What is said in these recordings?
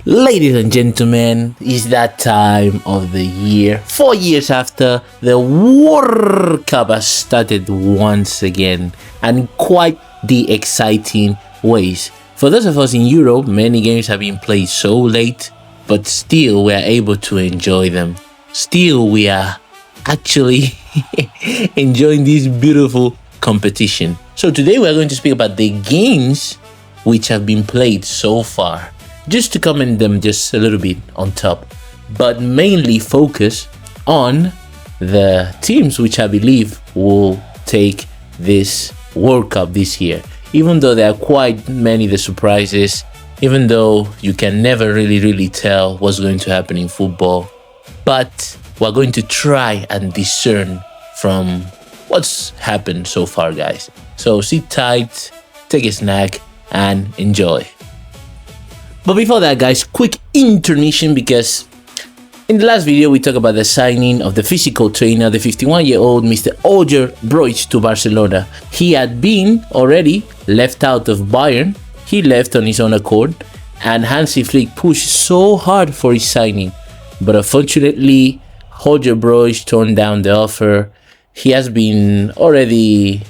Ladies and gentlemen, it's that time of the year. 4 years after, the World Cup has started once again, and quite the exciting ways. For those of us in Europe, many games have been played so late, but still we are able to enjoy them. Still we are actually enjoying this beautiful competition. So today we are going to speak about the games which have been played so far, just to comment them just a little bit on top, but mainly focus on the teams which I believe will take this World Cup this year. Even though there are quite many the surprises, even though you can never really tell what's going to happen in football, but we're going to try and discern from what's happened so far, guys. So sit tight, take a snack, and enjoy. But before that, guys, quick intermission, because in the last video we talked about the signing of the physical trainer, the 51-year-old Mr. ENJOYYYY to Barcelona. He had been already left out of Bayern. He left on his own accord, and Hansi Flick pushed so hard for his signing. But unfortunately, ENJOYYY turned down the offer. He has been already,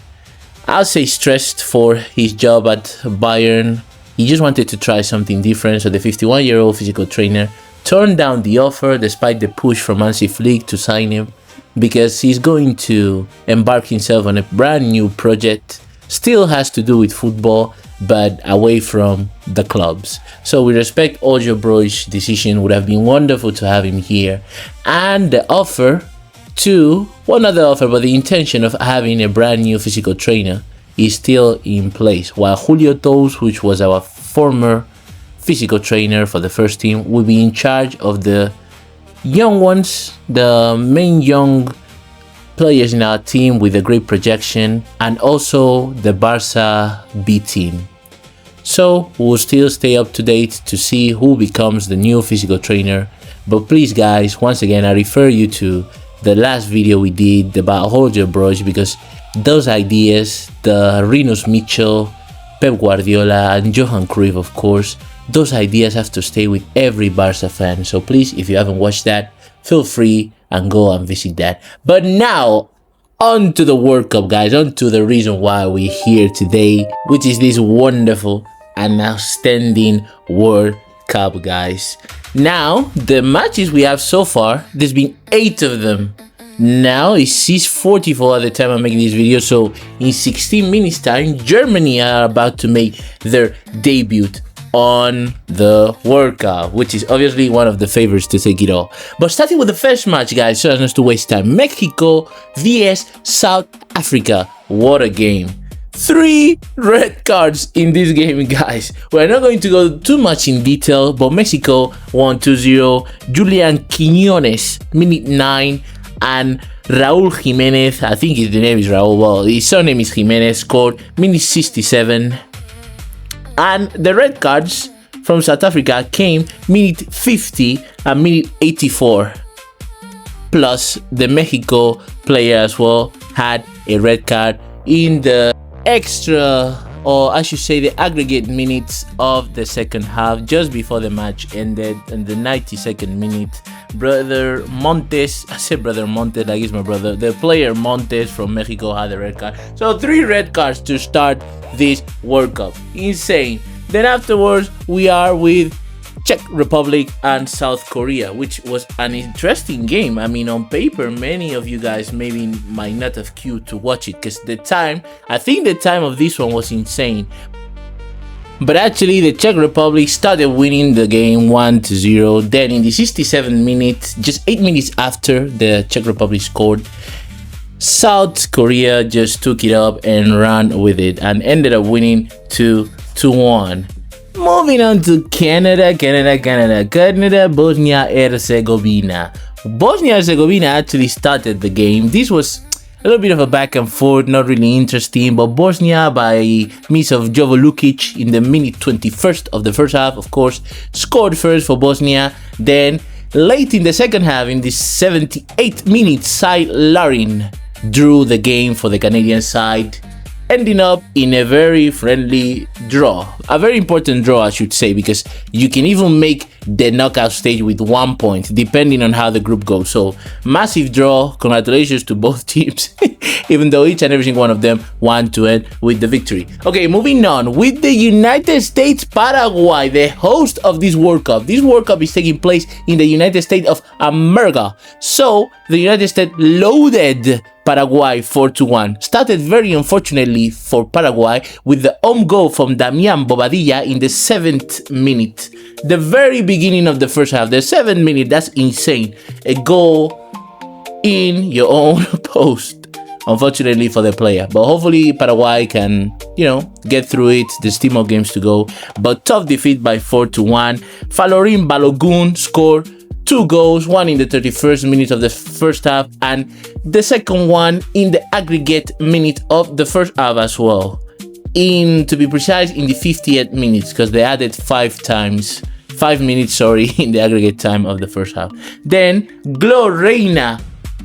I'll say, stressed for his job at Bayern. He just wanted to try something different, so the 51-year-old physical trainer turned down the offer despite the push from Hansi Flick to sign him, because he's going to embark himself on a brand new project. Still has to do with football, but away from the clubs. So we respect ENJOYYY's decision. Would have been wonderful to have him here. And the offer to, well, not the offer, but the intention of having a brand new physical trainer is still in place, while Julio Tous, which was our former physical trainer for the first team, will be in charge of the young ones, the main young players in our team with a great projection, and also the Barca B team. So we'll still stay up to date to see who becomes the new physical trainer. But please, guys, once again, I refer you to the last video we did about ENJOYYY, because those ideas, the Rinus Mitchell, Pep Guardiola, and Johan Cruyff, of course, those ideas have to stay with every Barca fan. So please, if you haven't watched that, feel free and go and visit that. But now, on to the World Cup, guys, on to the reason why we're here today, which is this wonderful and outstanding World Cup, guys. Now, the matches we have so far, there's been 8 of them. Now it's 6:44 at the time I'm making this video, so in 16 minutes time, Germany are about to make their debut on the World Cup, which is obviously one of the favorites to take it all. But starting with the first match, guys, so as not to waste time, Mexico vs South Africa. What a game. 3 red cards in this game, guys. We're not going to go too much in detail, but Mexico won 2-0. Julian Quiñones, minute 9, and Raúl Jiménez, I think his name is Raúl, well, his surname is Jiménez, scored minute 67. And the red cards from South Africa came minute 50 and minute 84. Plus, the Mexico player as well had a red card in the extra, or I should say the aggregate minutes of the second half, just before the match ended. In the 92nd minute, brother Montes, I said brother Montes like he's my brother, the player Montes from Mexico had a red card. So 3 red cards to start this World Cup. Insane. Then afterwards we are with Czech Republic and South Korea, which was an interesting game. I mean, on paper, many of you guys maybe might not have queued to watch it, because I think the time of this one was insane. But actually, the Czech Republic started winning the game 1-0. Then in the 67th minute, just 8 minutes after the Czech Republic scored, South Korea just took it up and ran with it and ended up winning 2-1. Moving on to Canada, Bosnia-Herzegovina. Bosnia-Herzegovina actually started the game. This was a little bit of a back and forth, not really interesting, but Bosnia, by means of Jovo Lukic in the minute 21st of the first half, of course, scored first for Bosnia. Then late in the second half, in the 78th minute, Cy Larin drew the game for the Canadian side. ending up in a very friendly draw. A very important draw, I should say, because you can even make the knockout stage with 1 point, depending on how the group goes. So massive draw. Congratulations to both teams, even though each and every single one of them want to end with the victory. Okay, moving on with the United States Paraguay, the host of this World Cup. This World Cup is taking place in the United States of America. So the United States loaded Paraguay 4-1. Started very unfortunately for Paraguay with the home goal from Damian Bobadilla in the 7th minute. The very beginning of the first half, the 7th minute, that's insane. A goal in your own post, unfortunately for the player. But hopefully Paraguay can, get through it. There's still more games to go. But tough defeat by 4-1. Falorin Balogun scored 2 goals, one in the 31st minute of the first half and the second one in the aggregate minute of the first half as well. To be precise, in the 50th minute, because they added 5 minutes, in the aggregate time of the first half. Then Glo Reina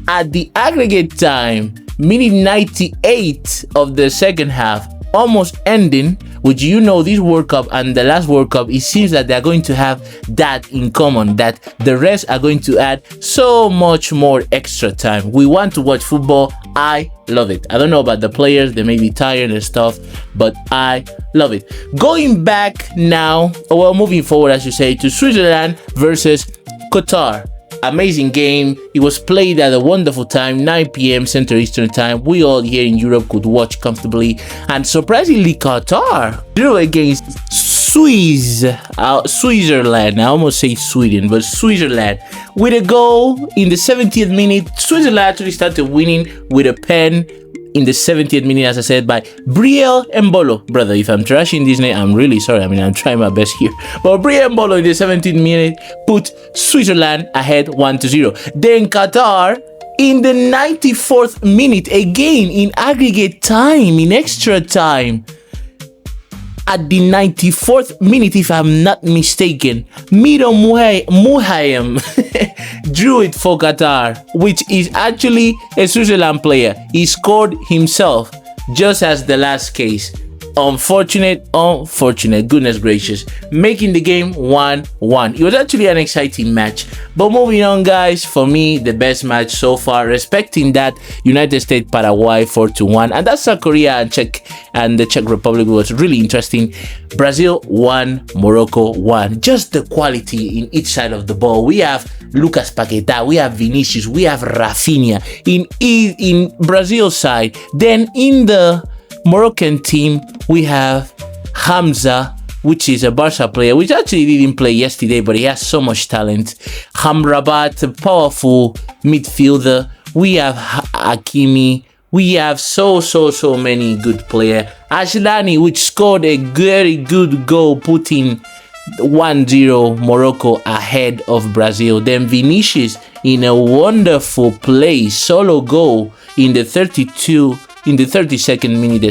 at the aggregate time, minute 98 of the second half, almost ending, which this World Cup and the last World Cup, it seems that they're going to have that in common, that the rest are going to add so much more extra time. We want to watch football. I love it. I don't know about the players, they may be tired and stuff, but I love it. Going back now, moving forward, I should say, to Switzerland versus Qatar. Amazing game. It was played at a wonderful time, 9 p.m. Central Eastern Time. We all here in Europe could watch comfortably. And surprisingly, Qatar drew against Switzerland. I almost say Sweden, but Switzerland. With a goal in the 70th minute. Switzerland actually started winning with a pen in the 70th minute, as I said, by Briel Mbolo. Brother, if I'm trashing this name, I'm really sorry. I'm trying my best here. But Briel Mbolo in the 17th minute put Switzerland ahead 1-0. Then Qatar in the 94th minute, again in aggregate time, in extra time. At the 94th minute, if I'm not mistaken, Miro Muhayem drew it for Qatar, which is actually a Switzerland player. He scored himself, just as the last case. Unfortunate, goodness gracious, making the game 1-1. It was actually an exciting match. But moving on, guys, for me, the best match so far, respecting that United States Paraguay 4-1, and that's South Korea and the Czech Republic was really interesting. Brazil 1, Morocco 1. Just the quality in each side of the ball. We have Lucas Paquetá, we have Vinicius, we have Rafinha in Brazil's side. Then in the Moroccan team, we have Hamza, which is a Barca player, which actually didn't play yesterday, but he has so much talent. Hamrabat, a powerful midfielder. We have Hakimi. We have so many good players. Ashlani, which scored a very good goal, putting 1-0 Morocco ahead of Brazil. Then Vinicius in a wonderful play, solo goal in the 32nd minute,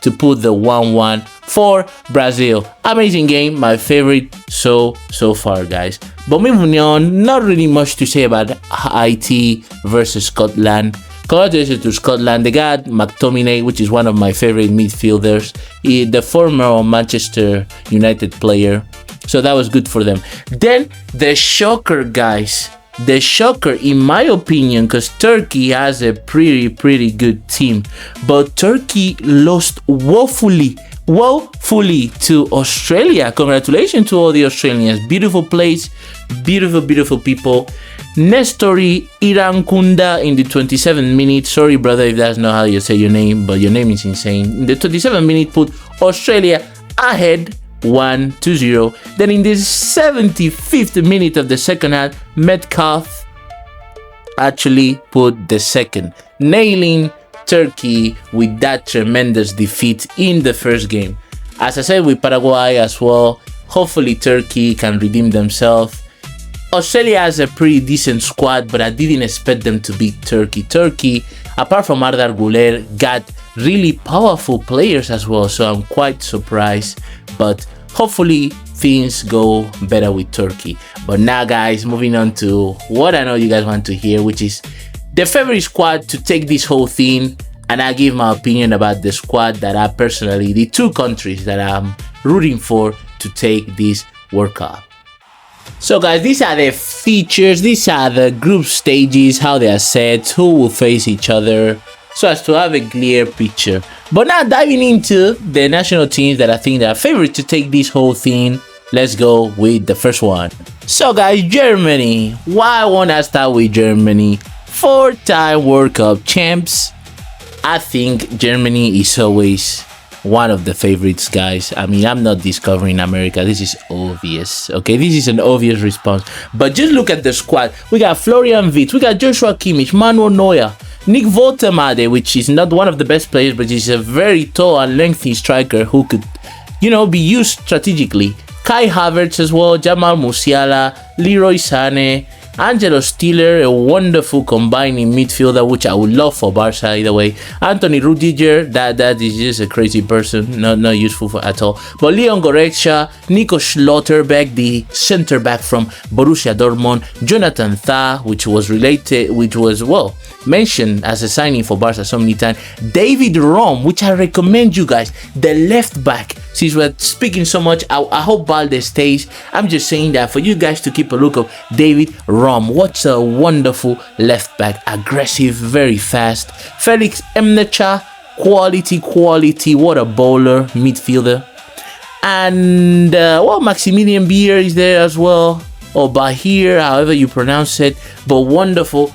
to put the 1-1 for Brazil. Amazing game, my favorite so far, guys. But moving on, not really much to say about Haiti versus Scotland. Congratulations to Scotland. They got McTominay, which is one of my favorite midfielders, the former Manchester United player. So that was good for them. Then the shocker, guys. The shocker, in my opinion, because Turkey has a pretty good team, but Turkey lost woefully to Australia. Congratulations to all the Australians. Beautiful place, beautiful people. Nestori Irankunda in the 27th minute. Sorry, brother, if that's not how you say your name, but your name is insane. In the 27th minute, put Australia ahead 1-0. Then in the 75th minute of the second half, Metcalf actually put the second, nailing Turkey with that tremendous defeat in the first game. As I said with Paraguay as well, hopefully Turkey can redeem themselves. Australia has a pretty decent squad, but I didn't expect them to beat Turkey. Turkey, apart from Ardar Güler, got really powerful players as well, so I'm quite surprised. But hopefully things go better with Turkey. But now, guys, moving on to what I know you guys want to hear, which is the favorite squad to take this whole thing. And I give my opinion about the squad that I personally, the two countries that I'm rooting for to take this World Cup. So guys, these are the features, these are the group stages, how they are set, who will face each other, so as to have a clear picture. But now diving into the national teams that I think that are favorite to take this whole thing, let's go with the first one. So guys, Germany. Why won't I start with Germany? 4-time World Cup champs. I think Germany is always one of the favorites, guys. I mean, I'm not discovering America. This is obvious. Okay, this is an obvious response. But just look at the squad. We got Florian Wirtz, we got Joshua Kimmich, Manuel Neuer, Nick Woltemade, which is not one of the best players, but he's a very tall and lengthy striker who could, you know, be used strategically. Kai Havertz as well, Jamal Musiala, Leroy Sané, Angelo Stiller, a wonderful combining midfielder, which I would love for Barca either way. Anthony Rudiger, that is just a crazy person, not useful for at all. But Leon Goretzka, Nico Schlotterbeck, the center back from Borussia Dortmund, Jonathan Tah, which was well mentioned as a signing for Barca so many times. David Rom, which I recommend you guys, the left back. Since we're speaking so much, I hope Balde stays. I'm just saying that for you guys to keep a look of David Rom. What's a wonderful left back, aggressive, very fast. Felix Mnecha, quality, what a bowler, midfielder. And well, Maximilian Beer is there as well, or Bahir, however you pronounce it. But wonderful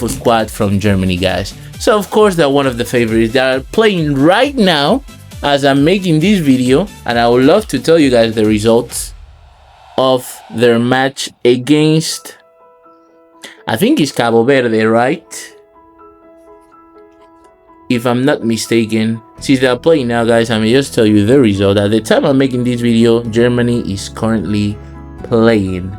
squad from Germany, guys. So of course they're one of the favorites. They are playing right now as I'm making this video, and I would love to tell you guys the results of their match against, I think it's Cabo Verde, right? If I'm not mistaken. Since they're playing now, guys, I may just tell you the result. At the time I'm making this video, Germany is currently playing,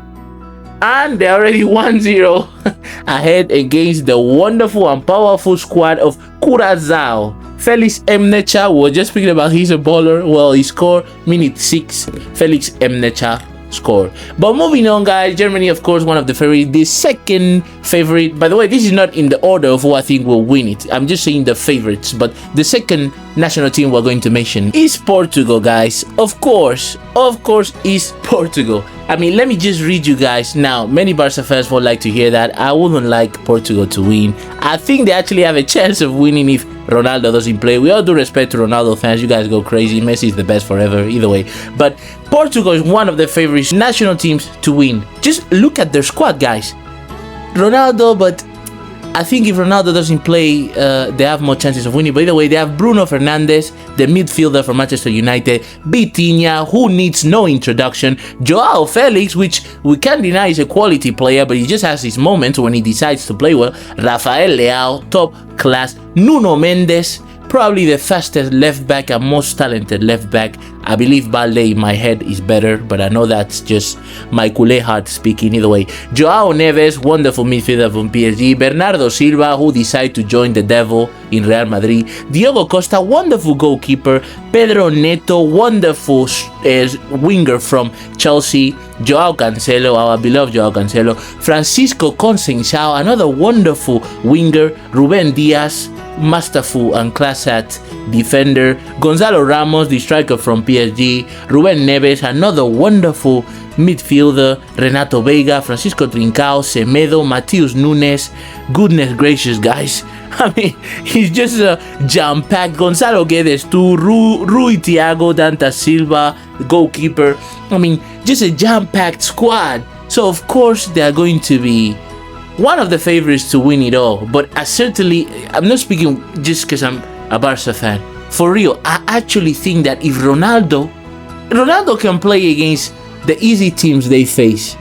and they're already 1-0 ahead against the wonderful and powerful squad of Curaçao. Felix Mnecha, we were just speaking about, he's a baller. Well, he scored minute 6. Felix Mnecha score. But moving on, guys, Germany, of course, one of the favorites. The second favorite, by the way, this is not in the order of who I think will win it. I'm just saying the favorites. But the second national team we're going to mention is Portugal, guys. Of course is Portugal. I mean, let me just read you guys. Now, many Barca fans would like to hear that. I wouldn't like Portugal to win. I think they actually have a chance of winning if Ronaldo doesn't play. We all do respect to Ronaldo fans. You guys go crazy. Messi is the best forever, either way. But Portugal is one of the favorite national teams to win. Just look at their squad, guys. Ronaldo, but I think if Ronaldo doesn't play, they have more chances of winning. But either way, they have Bruno Fernandes, the midfielder from Manchester United, Vitinha, who needs no introduction, Joao Felix, which we can't deny is a quality player, but he just has his moments when he decides to play well, Rafael Leao, top class, Nuno Mendes, probably the fastest left back and most talented left back. I believe Balde in my head is better, but I know that's just my culé heart speaking. Either way, Joao Neves, wonderful midfielder from PSG. Bernardo Silva, who decided to join the devil in Real Madrid. Diogo Costa, wonderful goalkeeper. Pedro Neto, wonderful winger from Chelsea. Joao Cancelo, our beloved Joao Cancelo. Francisco Conceição, another wonderful winger. Ruben Diaz, masterful and class act defender. Gonzalo Ramos, the striker from PSG. Ruben Neves, another wonderful midfielder. Renato Veiga, Francisco Trincao, Semedo, Matheus Nunes. Goodness gracious, guys. I mean, he's just a jam-packed. Gonzalo Guedes too. Rui Thiago, Danta Silva, goalkeeper. I mean, just a jam-packed squad. So of course they are going to be one of the favorites to win it all. But I'm not speaking just because I'm a Barca fan. For real, I actually think that if Ronaldo can play against the easy teams they face,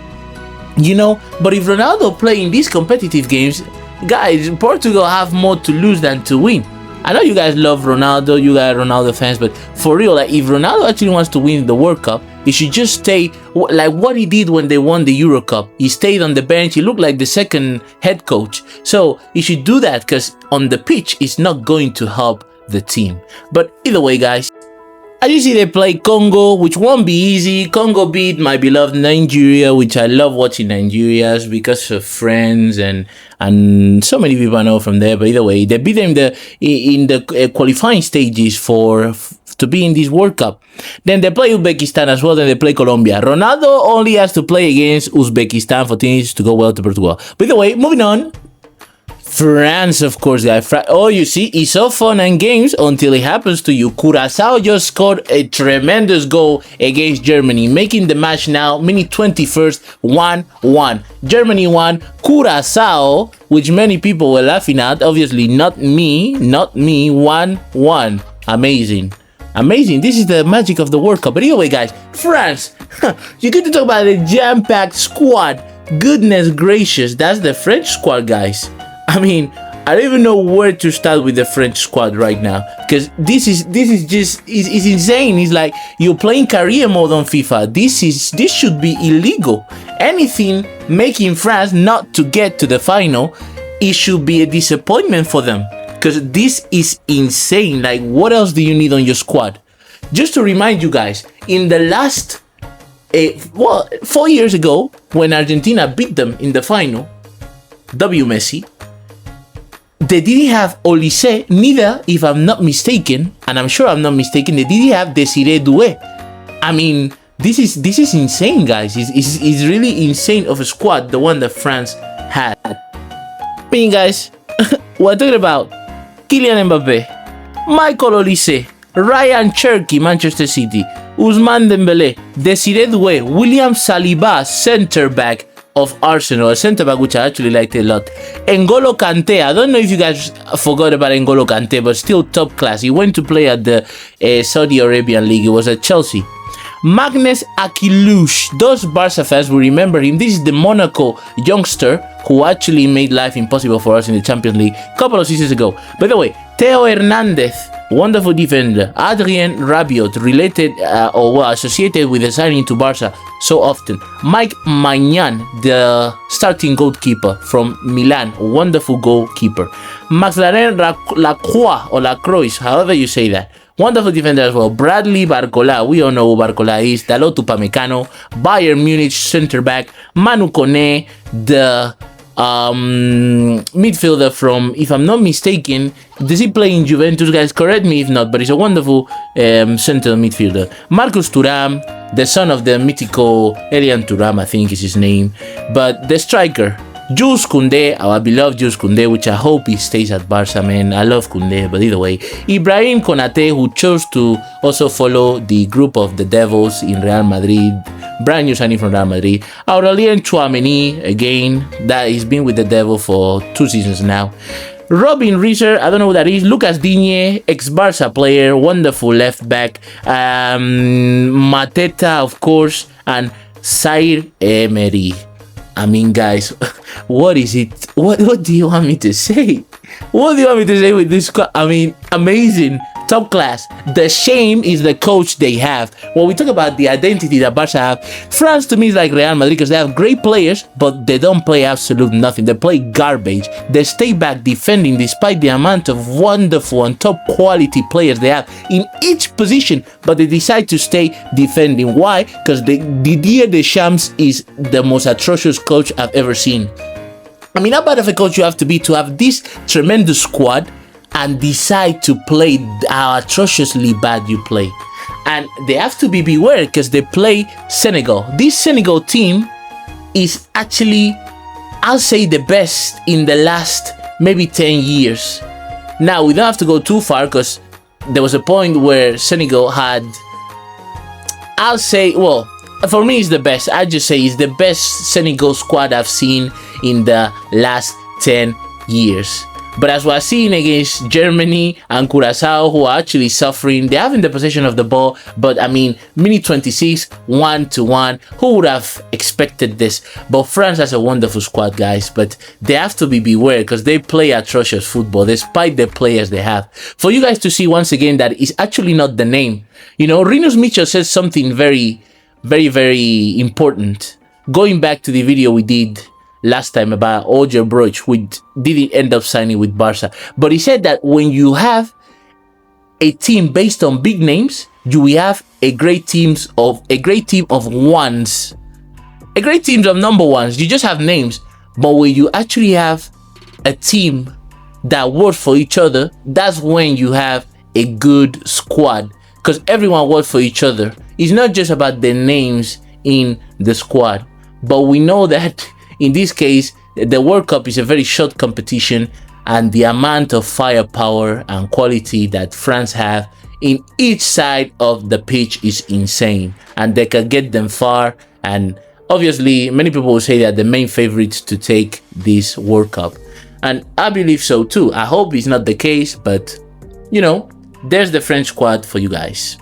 you know, but if Ronaldo play in these competitive games, guys, Portugal have more to lose than to win. I know you guys love Ronaldo, you guys are Ronaldo fans, but for real, like, if Ronaldo actually wants to win the World Cup, he should just stay like what he did when they won the Euro Cup. He stayed on the bench. He looked like the second head coach. So he should do that, because on the pitch, it's not going to help the team. But either way, guys, As you see, they play Congo, which won't be easy. Congo beat my beloved Nigeria, which I love watching Nigeria's because of friends and so many people I know from there. But either way, they beat them in the qualifying stages to be in this World Cup. Then they play Uzbekistan as well. Then they play Colombia. Ronaldo only has to play against Uzbekistan for things to go well to Portugal. By the way, moving on. France, of course, guys. Oh, you see, it's so fun and games until it happens to you. Curaçao just scored a tremendous goal against Germany, making the match now, minute 21st, 1-1. Germany won. Curaçao, which many people were laughing at, obviously not me, 1-1. Amazing. Amazing. This is the magic of the World Cup. But anyway, guys, France, you get to talk about a jam-packed squad. Goodness gracious, that's the French squad, guys. I mean, I don't even know where to start with the French squad right now, because this is just it's insane. It's like you're playing career mode on FIFA. This should be illegal. Anything making France not to get to the final, it should be a disappointment for them, because this is insane. Like, what else do you need on your squad? Just to remind you guys, in the last 4 years ago, when Argentina beat them in the final, Messi, they didn't have Olise, neither, if I'm not mistaken, and I'm sure I'm not mistaken, they didn't have Desiree Doué. I mean, this is insane, guys. It's really insane of a squad, the one that France had. I mean, guys, we're talking about Kylian Mbappé, Michael Olise, Ryan Cherky, Manchester City, Ousmane Dembélé, Desiree Doué, William Saliba, center back of Arsenal, a center back which I actually liked a lot. N'Golo Kante, I don't know if you guys forgot about N'Golo Kante, but still top class. He went to play at the Saudi Arabian League. He was at Chelsea. Magnus Akilush, those Barca fans will remember him. This is the Monaco youngster who actually made life impossible for us in the Champions League a couple of seasons ago. By the way, Theo Hernandez, wonderful defender. Adrien Rabiot, related associated with the signing to Barca so often. Mike Maignan, the starting goalkeeper from Milan, wonderful goalkeeper. Maxlaren Lacroix, or Lacroix, however you say that, wonderful defender as well. Bradley Barcola, we all know who Barcola is. Dalot Upamecano, Bayern Munich center back. Manu Kone, the midfielder from, if I'm not mistaken, does he play in Juventus, guys? Correct me if not, but he's a wonderful center midfielder. Marcus Thuram, the son of the mythical Elian Thuram, I think is his name. But the striker, Jules Koundé, our beloved Jules Koundé, which I hope he stays at Barca, man. I love Koundé, but either way. Ibrahim Konate, who chose to also follow the group of the Devils in Real Madrid. Brand new signing from Real Madrid. Aurelien Tchouameni, again, that he's been with the Devil for 2 seasons now. Robin Reeser, I don't know who that is. Lucas Digne, ex-Barca player, wonderful left back. Mateta, of course, and Zaire Emery. I mean, guys, what is it? What do you want me to say? What do you want me to say with this squad? I mean, amazing. Top class. The shame is the coach they have. When we talk about the identity that Barca have, France to me is like Real Madrid because they have great players, but they don't play absolute nothing. They play garbage. They stay back defending despite the amount of wonderful and top quality players they have in each position, but they decide to stay defending. Why? Because Didier Deschamps is the most atrocious coach I've ever seen. I mean, how bad of a coach you have to be to have this tremendous squad and decide to play how atrociously bad you play. And they have to be beware because they play Senegal. This Senegal team is actually, I'll say, the best in the last maybe 10 years. Now, we don't have to go too far because there was a point where Senegal had, I'll say, well, for me it's the best. I just say it's the best Senegal squad I've seen in the last 10 years. But as we're seeing against Germany and Curaçao, who are actually suffering, they're having the possession of the ball. But I mean, minute 26, 1-1. Who would have expected this? But France has a wonderful squad, guys. But they have to be beware because they play atrocious football despite the players they have. For you guys to see once again that it's actually not the name. You know, Rinus Michel says something very, very, very important. Going back to the video we did last time about Olivier Broich, which didn't end up signing with Barca. But he said that when you have a team based on big names, you will have a great team of ones, a great team of number ones. You just have names, but when you actually have a team that works for each other, that's when you have a good squad, because everyone works for each other. It's not just about the names in the squad, but we know that in this case the World Cup is a very short competition, and the amount of firepower and quality that France have in each side of the pitch is insane, and they can get them far. And obviously many people will say that the main favorites to take this World Cup, and I believe so too. I hope it's not the case, but you know, there's the French squad for you guys.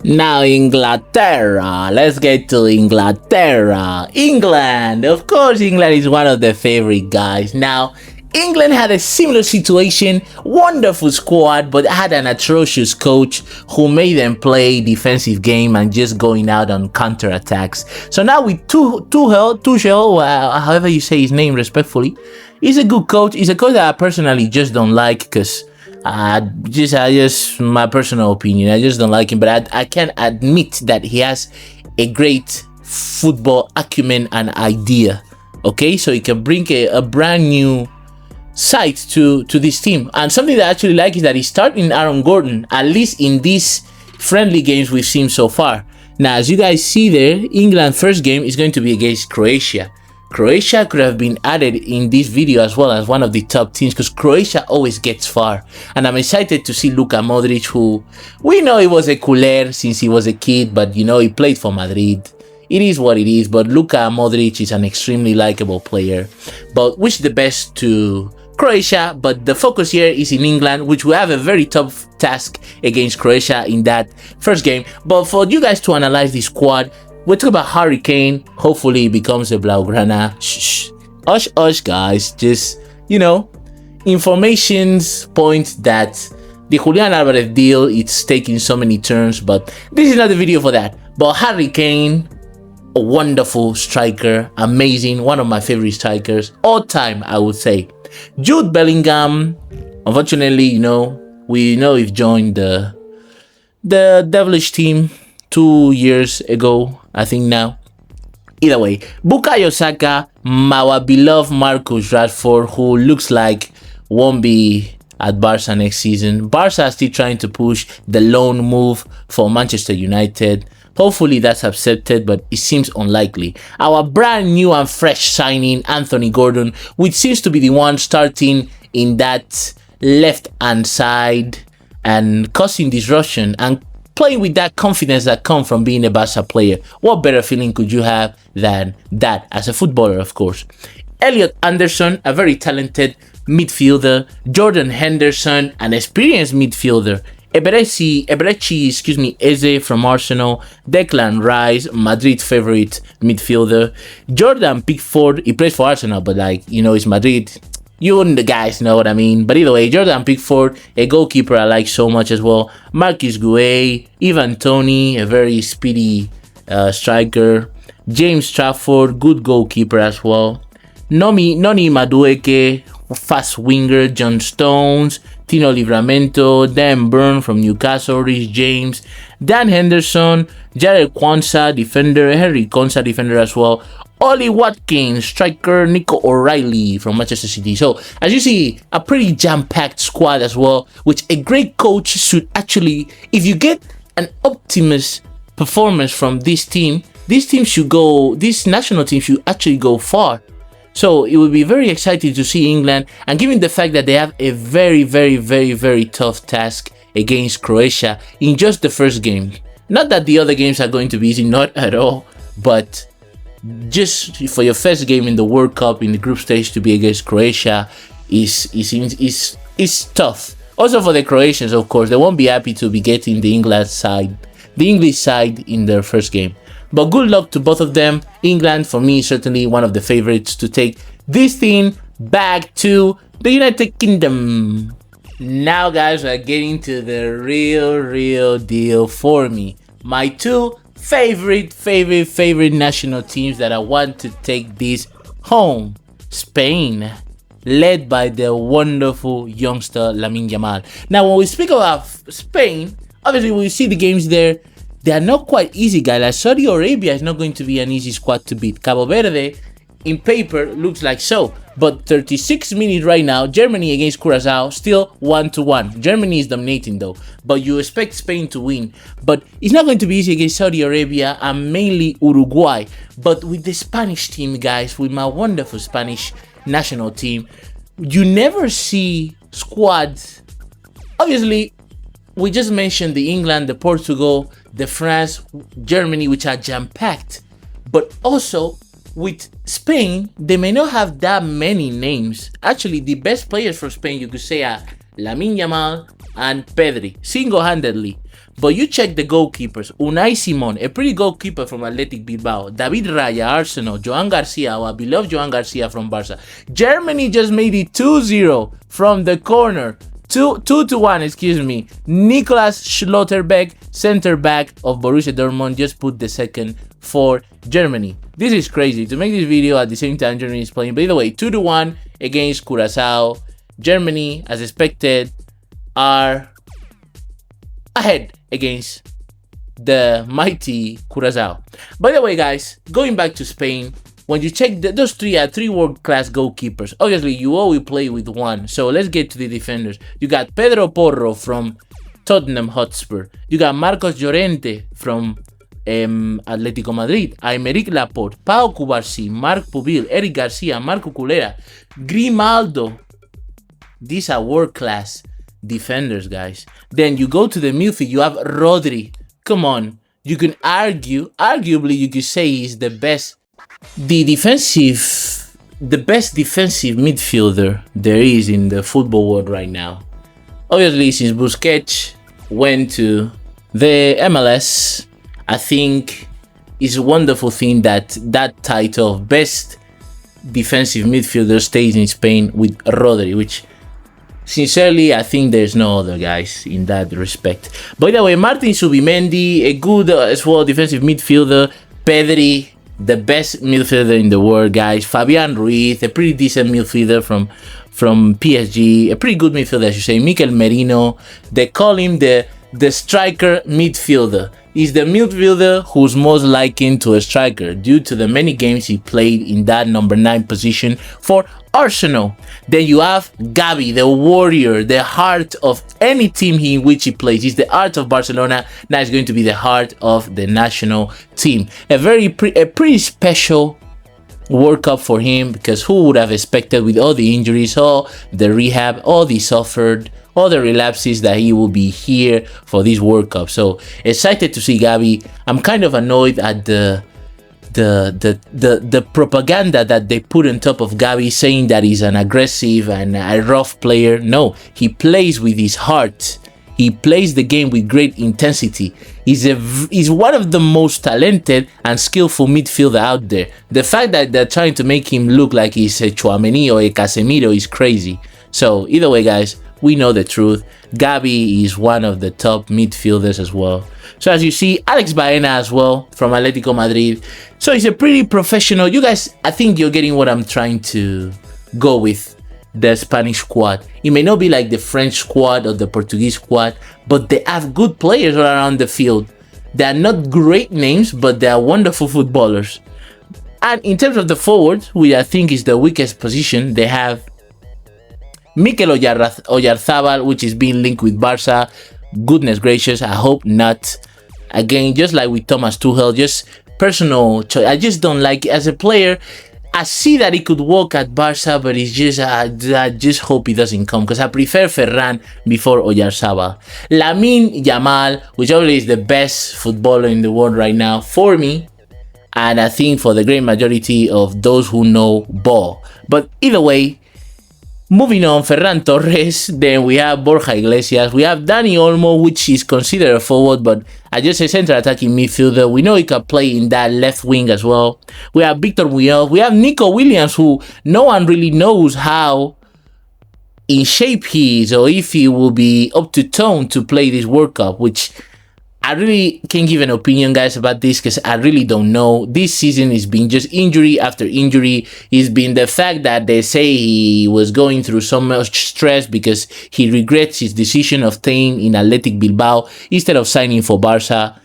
Now Inglaterra, let's get to Inglaterra. England, of course, England is one of the favorite guys. Now England had a similar situation, wonderful squad, but had an atrocious coach who made them play defensive game and just going out on counter-attacks. So now with Tuchel, however you say his name respectfully, he's a good coach. He's a coach that I personally just don't like, because just my personal opinion, I just don't like him. But I can admit that he has a great football acumen and idea. Okay, so he can bring a brand new side to this team. And something that I actually like is that he's starting Aaron Gordon, at least in these friendly games we've seen so far. Now, as you guys see there, England's first game is going to be against Croatia. Croatia could have been added in this video as well as one of the top teams, because Croatia always gets far. And I'm excited to see Luka Modric, who we know he was a culé since he was a kid, but you know, he played for Madrid. It is what it is, but Luka Modric is an extremely likable player. But wish the best to Croatia, but the focus here is in England, which will have a very tough task against Croatia in that first game. But for you guys to analyze the squad, we're talking about Harry Kane. Hopefully he becomes a Blaugrana. Shh. Hush, guys. Just, you know, informations point that the Julian Alvarez deal, it's taking so many turns, but this is not the video for that. But Harry Kane, a wonderful striker, amazing, one of my favorite strikers all time, I would say. Jude Bellingham, unfortunately, you know, we know he's joined the devilish team 2 years ago, I think now. Either way, Bukayo Saka, our beloved Marcus Rashford, who looks like won't be at Barca next season. Barca are still trying to push the loan move for Manchester United. Hopefully that's accepted, but it seems unlikely. Our brand new and fresh signing, Anthony Gordon, which seems to be the one starting in that left-hand side and causing disruption and playing with that confidence that comes from being a Barca player. What better feeling could you have than that as a footballer, of course? Elliot Anderson, a very talented midfielder. Jordan Henderson, an experienced midfielder. Eberechi Eze from Arsenal. Declan Rice, Madrid favorite midfielder. Jordan Pickford, he plays for Arsenal, but like, you know, it's Madrid. You and the guys know what I mean. But either way, Jordan Pickford, a goalkeeper I like so much as well. Marcus Gueye, Ivan Toney, a very speedy striker. James Trafford, good goalkeeper as well. Noni Madueke, fast winger. John Stones, Tino Livramento, Dan Burn from Newcastle, Rhys James, Dan Henderson, Jared Kwanzaa, defender, Henry Konsa, defender as well. Ollie Watkins, striker, Nico O'Reilly from Manchester City. So, as you see, a pretty jam-packed squad as well, which a great coach should actually, if you get an optimist performance from this national team should actually go far. So, it will be very exciting to see England, and given the fact that they have a very, very, very, very tough task against Croatia in just the first game. Not that the other games are going to be easy, not at all, but just for your first game in the World Cup in the group stage to be against Croatia is tough. Also for the Croatians, of course, they won't be happy to be getting the English side in their first game. But good luck to both of them. England, for me, is certainly one of the favorites to take this thing back to the United Kingdom. Now, guys, we're getting to the real deal for me. My two favorite national teams that I want to take this home. Spain, led by the wonderful youngster Lamine Yamal. Now, when we speak about Spain, Obviously, when you see the games there, they are not quite easy, guys. Like Saudi Arabia is not going to be an easy squad to beat. Cabo Verde, in paper, looks like so. But 36 minutes right now, Germany against Curacao, still 1-1. Germany is dominating though, but you expect Spain to win. But it's not going to be easy against Saudi Arabia and mainly Uruguay. But with the Spanish team, guys, with my wonderful Spanish national team, you never see squads. Obviously, we just mentioned the England, the Portugal, the France, Germany, which are jam-packed. But also, with Spain, they may not have that many names. Actually, the best players for Spain, you could say, are Lamine Yamal and Pedri, single-handedly. But you check the goalkeepers. Unai Simon, a pretty goalkeeper from Athletic Bilbao. David Raya, Arsenal. Joan Garcia, our beloved Joan Garcia from Barca. Germany just made it 2-0 from the corner. 2-1, excuse me. Niklas Schlotterbeck, center back of Borussia Dortmund, just put the second for Germany. This is crazy. To make this video at the same time Germany is playing. By the way, 2-1 against Curacao. Germany, as expected, are ahead against the mighty Curacao. By the way, guys, going back to Spain, when you check those three are three world-class goalkeepers. Obviously, you always play with one. So let's get to the defenders. You got Pedro Porro from Tottenham Hotspur. You got Marcos Llorente from Atlético Madrid. Aymeric Laporte, Pau Cubarsí, Marc Pubil, Eric Garcia, Marco Culera, Grimaldo. These are world-class defenders, guys. Then you go to the midfield. You have Rodri. Come on. You can arguably, you could say he's the best. The best defensive midfielder there is in the football world right now. Obviously, since Busquets went to the MLS, I think it's a wonderful thing that that title of best defensive midfielder stays in Spain with Rodri, which sincerely, I think there's no other guys in that respect. By the way, Martin Zubimendi, a good as well defensive midfielder. Pedri, the best midfielder in the world, guys. Fabian Ruiz, a pretty decent midfielder from PSG, a pretty good midfielder, I should say. Mikel Merino, they call him the striker midfielder. He's the midfielder who's most likened to a striker due to the many games he played in that number 9 position for Arsenal. Then you have Gavi, the warrior, the heart of any team in which he plays. He's the heart of Barcelona. Now he's going to be the heart of the national team. A pretty special World Cup for him, because who would have expected, with all the injuries, all the rehab, all the suffered, all the relapses, that he will be here for this World Cup. So excited to see Gavi. I'm kind of annoyed at the propaganda that they put on top of Gavi, saying that he's an aggressive and a rough player. No, he plays with his heart. He plays the game with great intensity. He's one of the most talented and skillful midfielder out there. The fact that they're trying to make him look like he's a Tchouaméni or a Casemiro is crazy. So either way, guys, we know the truth. Gavi is one of the top midfielders as well. So as you see, Alex Baena as well from Atletico Madrid. So he's a pretty professional. You guys, I think you're getting what I'm trying to go with. The Spanish squad. It may not be like the French squad or the Portuguese squad, but they have good players all around the field. They are not great names, but they are wonderful footballers. And in terms of the forwards, which I think is the weakest position, they have Mikel Oyarzabal, which is being linked with Barca. Goodness gracious, I hope not. Again, just like with Thomas Tuchel, just personal choice. I just don't like it as a player. I see that he could work at Barca, but it's just I just hope he doesn't come, because I prefer Ferran before Oyarzabal. Lamine Yamal, which obviously is the best footballer in the world right now for me, and I think for the great majority of those who know ball. But either way, moving on, Ferran Torres, then we have Borja Iglesias, we have Dani Olmo, which is considered a forward, but I just say central attacking midfielder. We know he can play in that left wing as well. We have Victor Muñoz, we have Nico Williams, who no one really knows how in shape he is, or if he will be up to tone to play this World Cup, which I really can't give an opinion, guys, about this because I really don't know. This season has been just injury after injury. It's been the fact that they say he was going through so much stress because he regrets his decision of staying in Athletic Bilbao instead of signing for Barca.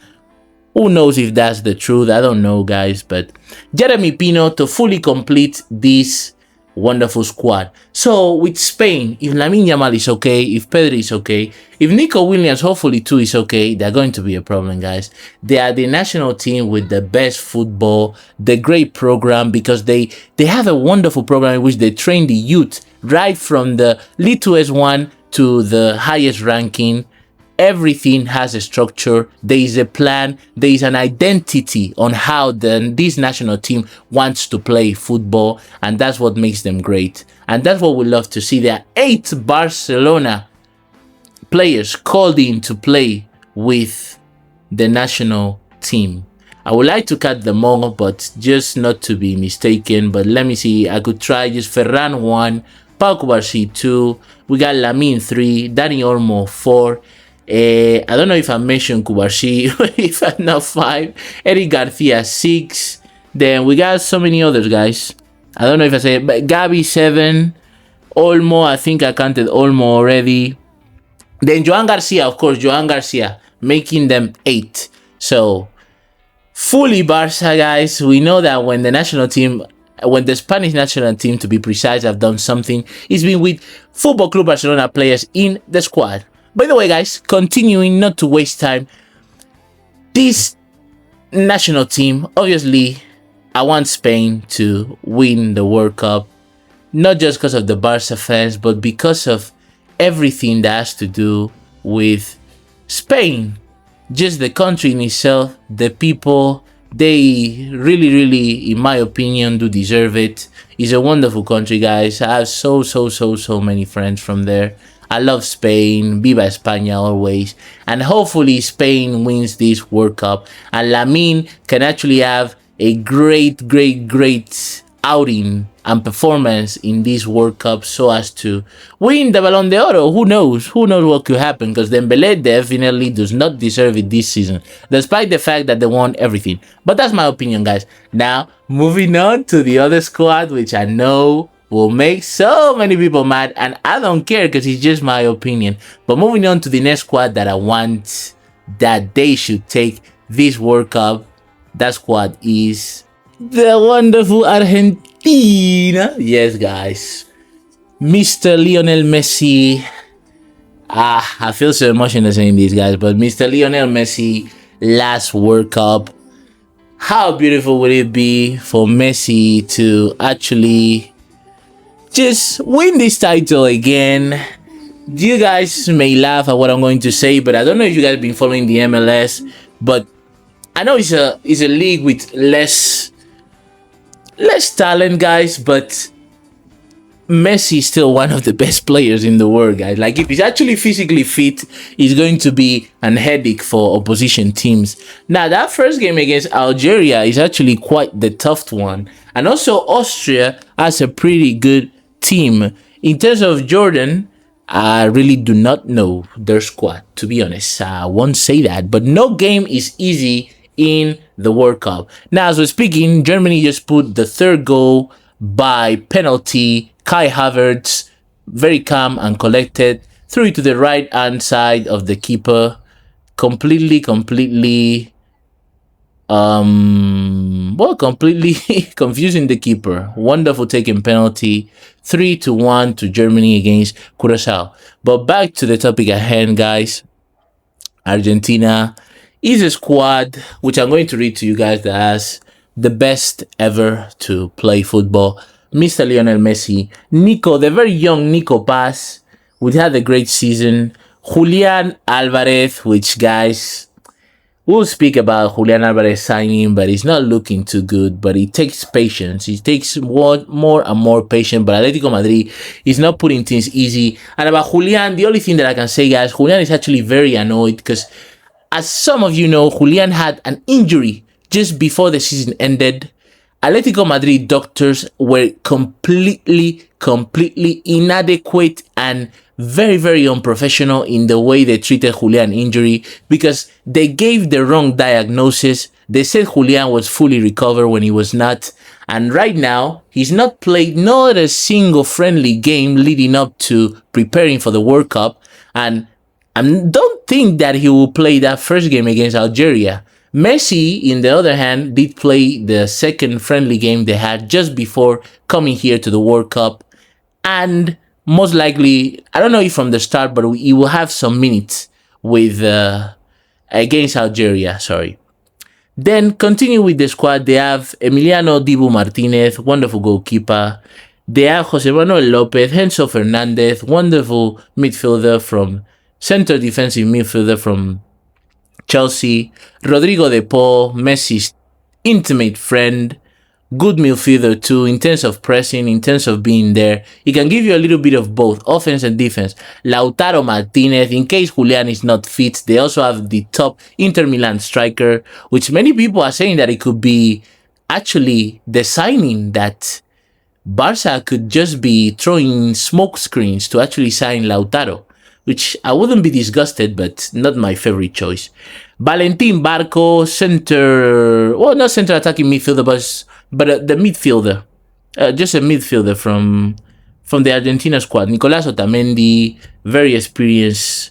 Who knows if that's the truth? I don't know, guys. But Jeremy Pino to fully complete this wonderful squad. So with Spain, if Lamine Yamal is okay, if Pedri is okay, if Nico Williams hopefully too is okay, they're going to be a problem, guys. They are the national team with the best football, the great program, because they have a wonderful program in which they train the youth right from the littlest one to the highest ranking. Everything has a structure. There is a plan. There is an identity on how this national team wants to play football, and that's what makes them great. And that's what we love to see. There are 8 Barcelona players called in to play with the national team. I would like to cut them all, but just not to be mistaken. But let me see. I could try just Ferran 1, Pau Cubarsí 2. We got Lamine 3, Dani Olmo 4. I don't know if I mentioned Cubarsí, if I'm not 5. Eric Garcia 6. Then we got so many others, guys. I don't know if I said, but Gabi 7. Olmo, I think I counted Olmo already. Then Joan Garcia, of course, Joan Garcia, making them 8. So fully Barca, guys. We know that when the national team, when the Spanish national team, to be precise, have done something, it's been with Football Club Barcelona players in the squad. By the way, guys, continuing, not to waste time, this national team, obviously, I want Spain to win the World Cup, not just because of the Barca fans, but because of everything that has to do with Spain. Just the country in itself, the people, they really, in my opinion, do deserve it. It's a wonderful country, guys. I have so many friends from there. I love Spain. Viva España always. And hopefully Spain wins this World Cup. And Lamine can actually have a great outing and performance in this World Cup so as to win the Ballon d'Oro. Who knows? Who knows what could happen? Because Dembélé definitely does not deserve it this season, despite the fact that they won everything. But that's my opinion, guys. Now, moving on to the other squad, which I know will make so many people mad, and I don't care because it's just my opinion. But moving on to the next squad that I want that they should take this World Cup, that squad is the wonderful Argentina. Yes, guys. Mr. Lionel Messi. I feel so emotional saying this, guys, but Mr. Lionel Messi, last World Cup. How beautiful would it be for Messi to actually just win this title again? You guys may laugh at what I'm going to say, but I don't know if you guys have been following the MLS, but I know it's a league with less talent, guys, but Messi is still one of the best players in the world, guys. Like, if he's actually physically fit, he's going to be an headache for opposition teams. Now, that first game against Algeria is actually quite the tough one. And also, Austria has a pretty good team. In terms of Jordan, I really do not know their squad, to be honest. I won't say that, but no game is easy in the World Cup. Now, as we're speaking, Germany just put the 3rd goal by penalty. Kai Havertz, very calm and collected, threw it to the right hand side of the keeper, completely confusing the keeper. Wonderful taking penalty. 3-1 to Germany against Curacao. But back to the topic at hand, guys. Argentina is a squad which I'm going to read to you guys that has the best ever to play football. Mr. Lionel Messi, Nico, the very young Nico Paz, which had a great season. Julian Alvarez, which, guys, we'll speak about Julian Alvarez signing, but he's not looking too good. But it takes patience. It takes more and more patience. But Atletico Madrid is not putting things easy. And about Julian, the only thing that I can say, guys, Julian is actually very annoyed because, as some of you know, Julian had an injury just before the season ended. Atletico Madrid doctors were completely inadequate and very, very unprofessional in the way they treated Julian injury, because they gave the wrong diagnosis. They said Julian was fully recovered when he was not. And right now, he's not played not a single friendly game leading up to preparing for the World Cup. And I don't think that he will play that first game against Algeria. Messi, in the other hand, did play the second friendly game they had just before coming here to the World Cup. And most likely, I don't know if from the start, but he will have some minutes with against Algeria. Sorry. Then continue with the squad. They have Emiliano Dibu Martinez, wonderful goalkeeper. They have Jose Manuel Lopez, Enzo Fernandez, wonderful midfielder from center defensive midfielder from Chelsea. Rodrigo De Paul, Messi's intimate friend. Good midfielder too, in terms of pressing, in terms of being there. He can give you a little bit of both, offense and defense. Lautaro Martinez, in case Julian is not fit. They also have the top Inter Milan striker, which many people are saying that it could be actually the signing that Barca could just be throwing smoke screens to actually sign Lautaro, which I wouldn't be disgusted, but not my favorite choice. Valentin Barco, not center attacking midfielder, but the midfielder, just a midfielder from the Argentina squad. Nicolás Otamendi, very experienced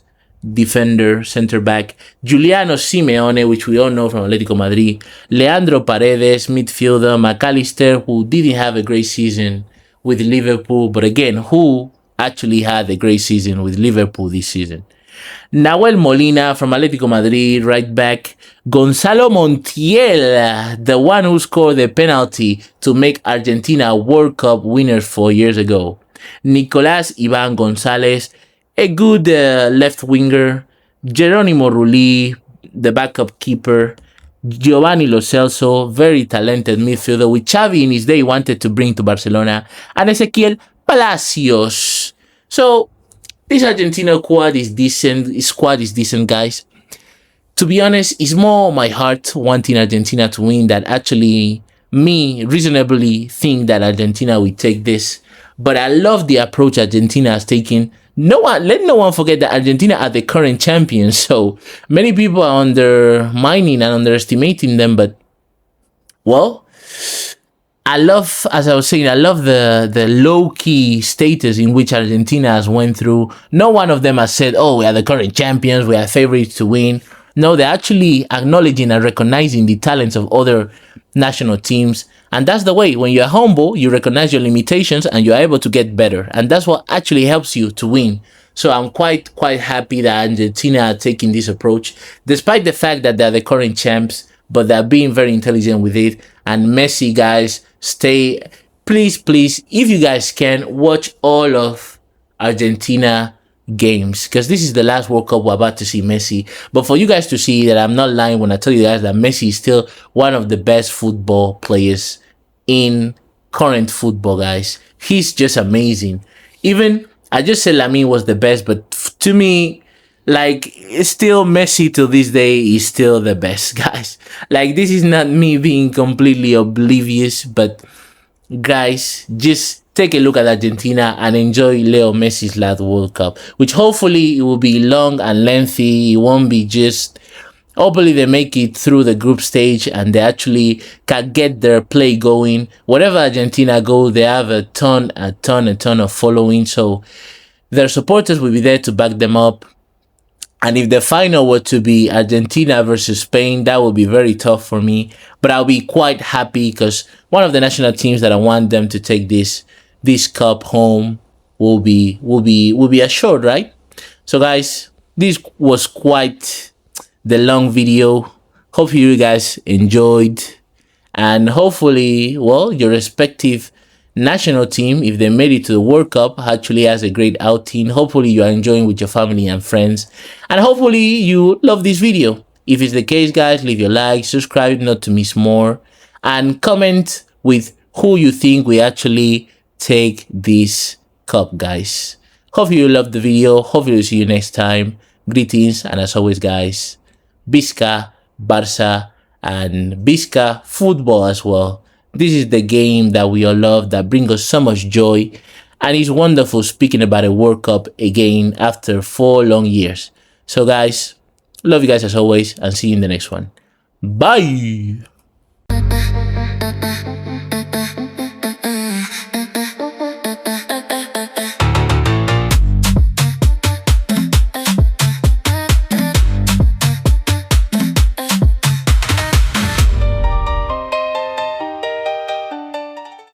defender, center back. Giuliano Simeone, which we all know from Atletico Madrid. Leandro Paredes, midfielder. McAllister, who didn't have a great season with Liverpool, but again, who actually had a great season with Liverpool this season. Nahuel Molina from Atletico Madrid, right back. Gonzalo Montiel, the one who scored the penalty to make Argentina World Cup winners 4 years ago. Nicolás Iván González, a good left winger. Jerónimo Rulli, the backup keeper. Giovanni Lo Celso, very talented midfielder, which Xavi in his day wanted to bring to Barcelona. And Ezequiel Palacios. So this Argentina squad is decent, guys. To be honest, it's more my heart wanting Argentina to win that actually me reasonably think that Argentina will take this. But I love the approach Argentina has taken. Let no one forget that Argentina are the current champions. So many people are undermining and underestimating them. But, well, I love, as I was saying, I love the low-key status in which Argentina has went through. No one of them has said, oh, we are the current champions, we are favorites to win. No, they're actually acknowledging and recognizing the talents of other national teams. And that's the way. When you're humble, you recognize your limitations and you're able to get better. And that's what actually helps you to win. So I'm quite happy that Argentina are taking this approach, despite the fact that they're the current champs, but they're being very intelligent with it. And Messi, guys, please, if you guys can, watch all of Argentina games, because this is the last World Cup we're about to see Messi. But for you guys to see that I'm not lying when I tell you guys that Messi is still one of the best football players in current football, guys. He's just amazing. Even, I just said Lamine was the best, but to me, like, it's still Messi to this day is still the best, guys. Like, this is not me being completely oblivious, but guys, just take a look at Argentina and enjoy Leo Messi's last World Cup, which hopefully it will be long and lengthy. It won't be just, hopefully they make it through the group stage and they actually can get their play going. Wherever Argentina go, they have a ton of following, so their supporters will be there to back them up. And if the final were to be Argentina versus Spain, that would be very tough for me. But I'll be quite happy because one of the national teams that I want them to take this cup home will be assured, right? So guys, this was quite the long video. Hope you guys enjoyed. And hopefully, well, your respective national team, if they made it to the World Cup, actually has a great outing. Hopefully you are enjoying with your family and friends, and hopefully you love this video. If it's the case, guys, leave your like, subscribe not to miss more, and comment with who you think we actually take this cup, guys. Hope you loved the video. Hopefully we'll see you next time. Greetings, and as always, guys, Visca Barca and Visca football as well. This is the game that we all love, that brings us so much joy. And it's wonderful speaking about a World Cup again after 4 long years. So guys, love you guys as always and see you in the next one. Bye!